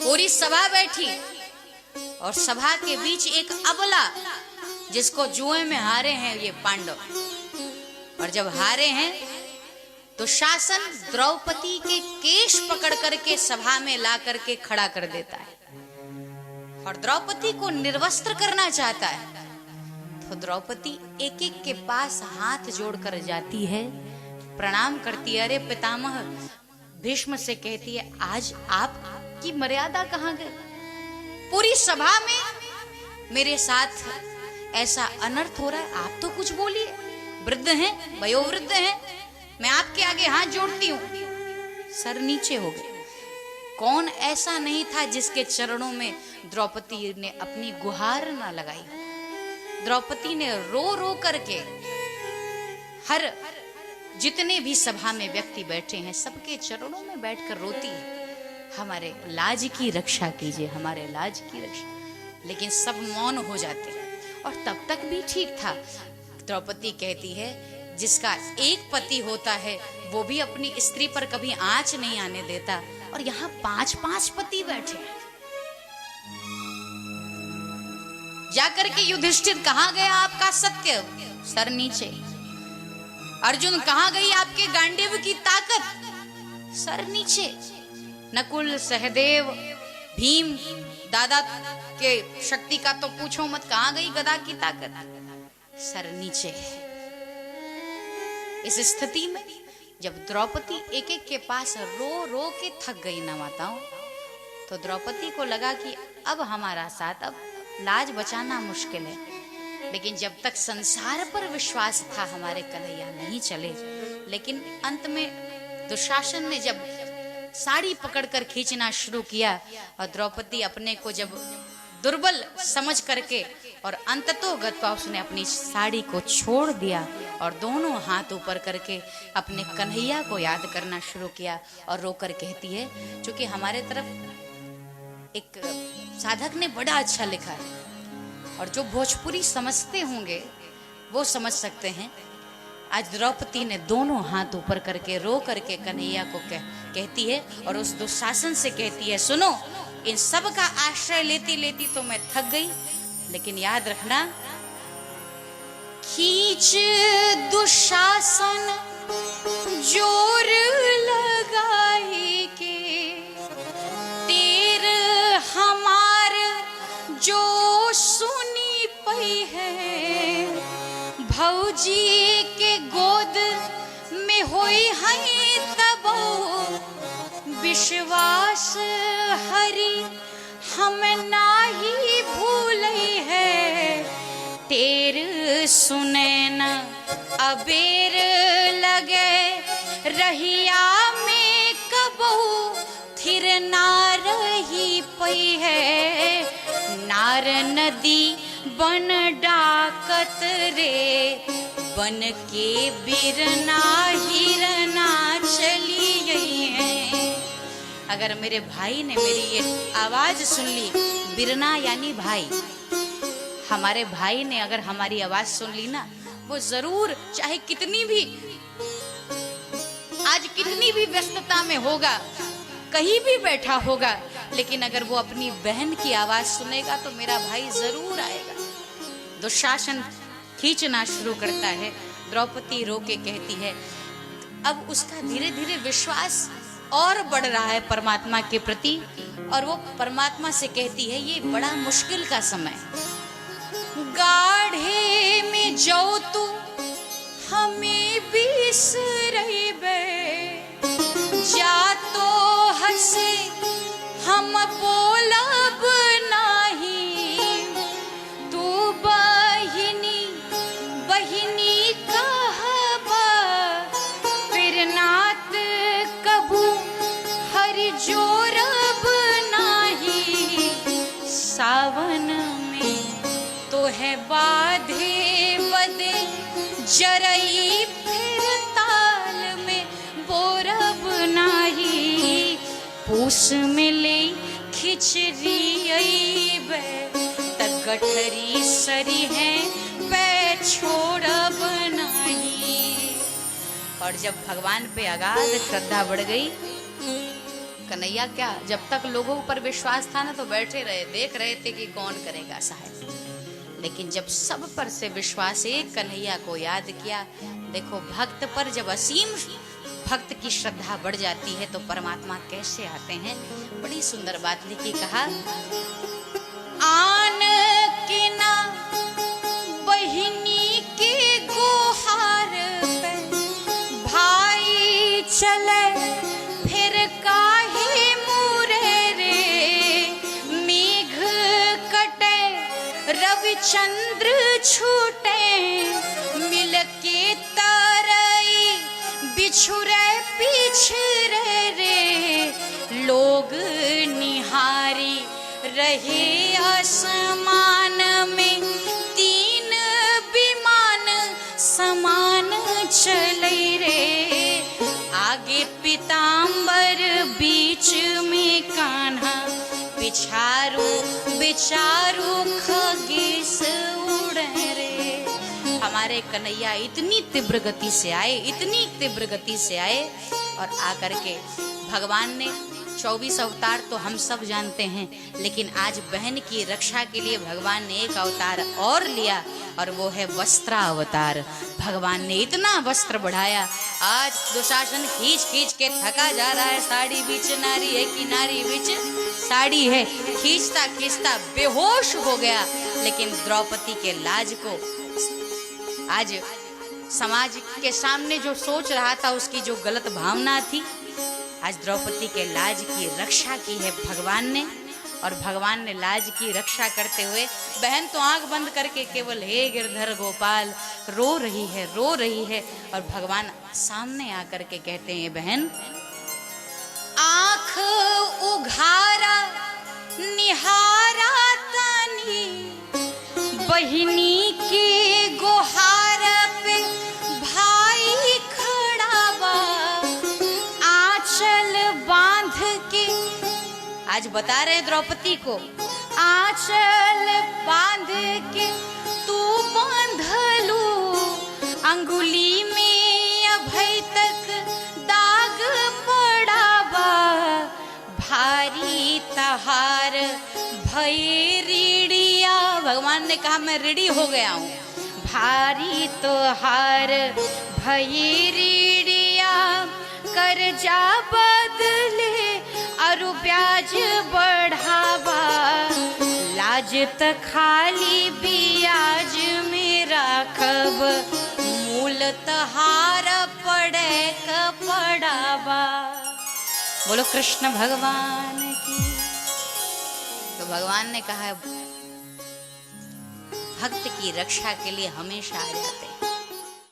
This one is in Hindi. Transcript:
पूरी सभा बैठी और सभा के बीच एक अबला, जिसको जुए में हारे हैं ये पांडव, और जब हारे हैं तो शासन द्रौपदी के केश पकड़ करके सभा में ला करके खड़ा कर देता है और द्रौपदी को निर्वस्त्र करना चाहता है। तो द्रौपदी एक एक के पास हाथ जोड़कर जाती है, प्रणाम करती है। अरे पितामह, भीष्म से कहती है, आज आपकी मर्यादा कहाँ गई? पूरी सभा में मेरे साथ ऐसा अनर्थ हो रहा है, आप तो कुछ बोलिए। वृद्ध हैं, वयोवृद्ध हैं, मैं आपके आगे हाथ जोड़ती हूँ। सर नीचे हो गए। कौन ऐसा नहीं था जिसके चरणों में द्रौपदी ने अपनी गुहार ना लगाई? द्रौपदी ने रो रो करके हर जितने भी सभा में व्यक्ति बैठे हैं सबके चरणों में बैठकर रोती है, हमारे लाज की रक्षा कीजिए, हमारे लाज की रक्षा। लेकिन सब मौन हो जाते हैं और तब तक भी ठीक था। द्रौपदी कहती है, जिसका एक पति होता है वो भी अपनी स्त्री पर कभी आंच नहीं आने देता, और यहाँ 5-5 पति बैठे हैं। जाकर के युधिष्ठिर, कहाँ गया आपका सत्य? सर नीचे। अर्जुन, कहाँ गई आपके गांडीव की ताकत? सर नीचे। नकुल, सहदेव, भीम, दादा के शक्ति का तो पूछो मत, कहाँ गई गदा की ताकत? सर नीचे। इस स्थिति में जब द्रौपदी एक एक के पास रो रो के थक गई ना माताओं, तो द्रौपदी को लगा कि अब हमारा साथ, अब लाज बचाना मुश्किल है। लेकिन जब तक संसार पर विश्वास था हमारे कन्हैया नहीं चले। लेकिन अंत में दुशासन ने जब साड़ी पकड़कर खींचना शुरू किया और द्रौपदी अपने को जब दुर्बल समझ करके और अंततोगत्वा उसने अपनी साड़ी को छोड़ दिया और दोनों हाथ ऊपर करके अपने कन्हैया को याद करना शुरू किया और रोकर कहती है, क्योंकि हमारे तरफ एक साधक ने बड़ा अच्छा लिखा है और जो भोजपुरी समझते होंगे वो समझ सकते हैं। आज द्रौपदी ने दोनों हाथ ऊपर करके रो करके कन्हैया को कहती है और उस दुशासन से कहती है, सुनो, इन सब का आश्रय लेती लेती तो मैं थक गई, लेकिन याद रखना, खींच दुशासन जोर लगाए के, तेर हमार जो सुनी पई है, भौजी के गोद में होई है तब विश्वास हरि हम नाही भूलई है, तेर सुने न अबेर लगे रहिया में कबहू थिर ना रही पई है, नार नदी बन डाकत रे, बन के बिरना हिरना चली गई है। अगर मेरे भाई ने मेरी ये आवाज सुन ली, बिरना यानी भाई, हमारे भाई ने अगर हमारी आवाज सुन ली ना, वो जरूर चाहे कितनी भी आज कितनी भी व्यस्तता में होगा, कहीं भी बैठा होगा, लेकिन अगर वो अपनी बहन की आवाज सुनेगा तो मेरा भाई जरूर आएगा। दुशासन खींचना शुरू करता है, द्रौपदी रो के कहती है। अब उसका धीरे धीरे विश्वास और बढ़ रहा है परमात्मा के प्रति, और वो परमात्मा से कहती है, ये बड़ा मुश्किल का समय, गाढ़े में जाओ तू हमें बिसरइबे, जा तो हंसे हम बोलब नहीं, तू बहिनी बहिनी कहबा, फिर नात कबू हरि जोरब नाही, सावन में तो है बाधे बदे जरई, फिर ताल में बोरब नाही, पूस में ले खिचरी अइबे, तक गठरी सरी है पे छोड़ब नहीं। और जब भगवान पे अगाध श्रद्धा बढ़ गई, कन्हैया क्या, जब तक लोगों पर विश्वास था ना तो बैठे रहे, देख रहे थे कि कौन करेगा सहायता। लेकिन जब सब पर से विश्वास एक कन्हैया को याद किया, देखो भक्त पर जब असीम भक्त की श्रद्धा बढ़ जाती है तो परमात्मा कैसे आते हैं। बड़ी सुंदर बात लिखी, कहा आन के ना बहिनी के गुहार पे भाई चले फिर काहे मुरे रे, मेघ कटे रविचंद्र छूटे, मिलके तरई बिछुरे पिछरे रे, लोग निहारी रहे आसमान में, तीन विमान समान चले रे, आगे पीताम्बर बीच में कान्हा, बिछारू बिचारू खगेश उड़े रे। हमारे कन्हैया इतनी तीव्र गति से आए, इतनी तीव्र गति से आए, और आकर के भगवान ने 24 अवतार तो हम सब जानते हैं, लेकिन आज बहन की रक्षा के लिए भगवान ने एक अवतार और लिया, और वो है वस्त्रावतार। भगवान ने इतना वस्त्र बढ़ाया, आज दुशासन खींच खींच के थका जा रहा है, साड़ी बीच नारी है कि नारी बीच साड़ी है, खींचता खींचता बेहोश हो गया। लेकिन द्रौपदी के लाज को आज समाज के सामने जो सोच रहा था, उसकी जो गलत भावना थी, आज द्रौपदी के लाज की रक्षा की है भगवान ने। और भगवान ने लाज की रक्षा करते हुए, बहन तो आंख बंद करके केवल हे गिरधर गोपाल रो रही है, रो रही है, और भगवान सामने आकर के कहते हैं, बहन आंख उघारा निहारा तानी, बहिनी के गुहार पे भाई खड़ा बा, आंचल बांध के, आज बता रहे द्रौपदी को, आंचल बांध के तू बांधलू, अंगुली में अभय तक दाग पड़ा बा, भारी तहार भई रीड़िया। भगवान ने कहा मैं रीड़ी हो गया हूँ, भारी तोहार भई रीड़िया, कर्जा बदले अरु ब्याज बढ़ावा, लाज त खाली ब्याज में राखब, मूल तहार पड़े कपड़ावा। बोलो कृष्ण भगवान की। तो भगवान ने कहा भक्त की रक्षा के लिए हमेशा आ जाते हैं।